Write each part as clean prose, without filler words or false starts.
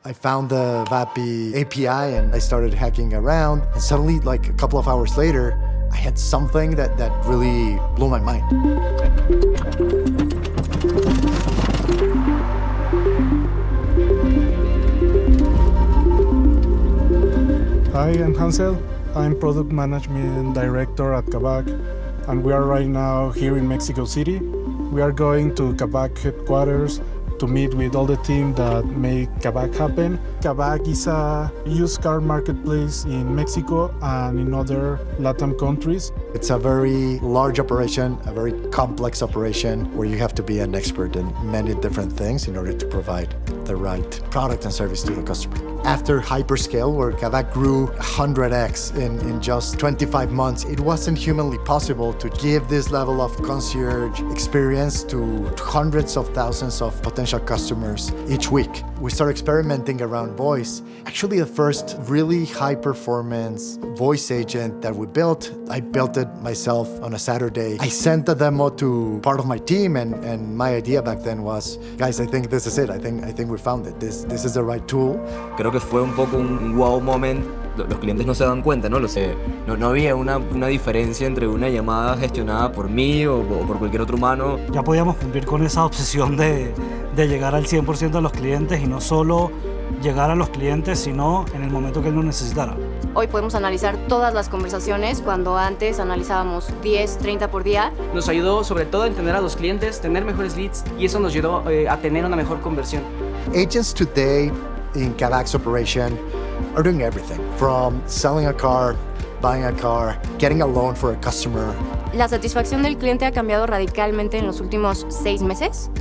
I found the Vapi API and I started hacking around. And suddenly, like a couple of hours later, I had something that really blew my mind. Hi, I'm Hansel. I'm Product Management Director at Kavak, and we are right now here in Mexico City. We are going to Kavak headquarters to meet with all the team that make Kavak happen. Kavak is a used car marketplace in Mexico and in other Latin countries. It's a very large operation, a very complex operation where you have to be an expert in many different things in order to provide the right product and service to the customer. After hyperscale, where Kavak grew 100x in just 25 months, it wasn't humanly possible to give this level of concierge experience to hundreds of thousands of potential customers each week. We started experimenting around voice. Actually, the first really high-performance voice agent that we built, I built it myself on a Saturday. I sent the demo to part of my team, and my idea back then was, guys, I think this is it. I think we found it. This is the right tool. Creo que fue un poco un wow moment. Los clientes no se dan cuenta, ¿no? No había una diferencia entre una llamada gestionada por mí o por cualquier otro humano. Ya podíamos cumplir con esa obsesión de llegar al 100% de los clientes y no solo llegar a los clientes, sino en el momento que él nos necesitara. Hoy podemos analizar todas las conversaciones cuando antes analizábamos 10, 30 por día. Nos ayudó sobre todo a entender a los clientes, tener mejores leads y eso nos ayudó a tener una mejor conversión. Agents today in Kavak's operation are doing everything from selling a car, buying a car, getting a loan for a customer. La satisfacción del cliente ha cambiado radicalmente en los últimos 6 meses.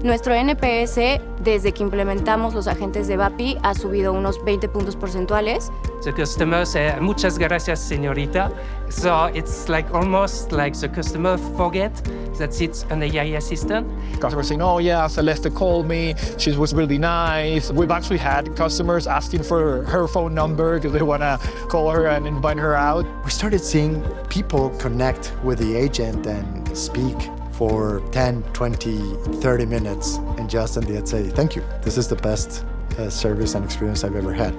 Nuestro NPS, desde que implementamos los agentes de Vapi, ha subido unos 20 puntos porcentuales. The customer said, "Muchas gracias, señorita." So it's like almost like the customer forget that it's an AI assistant. Customers saying, "Oh yeah, Celeste called me. She was really nice." We've actually had customers asking for her phone number because they want to call her and invite her out. We started seeing people connect with the agent and speak for 10, 20, 30 minutes and just in the end say, thank you. This is the best service and experience I've ever had.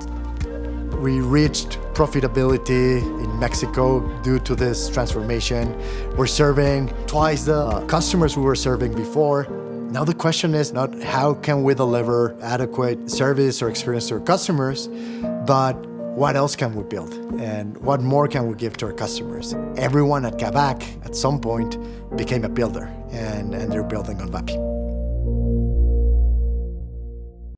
We reached profitability in Mexico due to this transformation. We're serving twice the customers we were serving before. Now the question is not how can we deliver adequate service or experience to our customers, but what else can we build and what more can we give to our customers? Everyone at Kavak at some point became a builder and they're building on Vapi.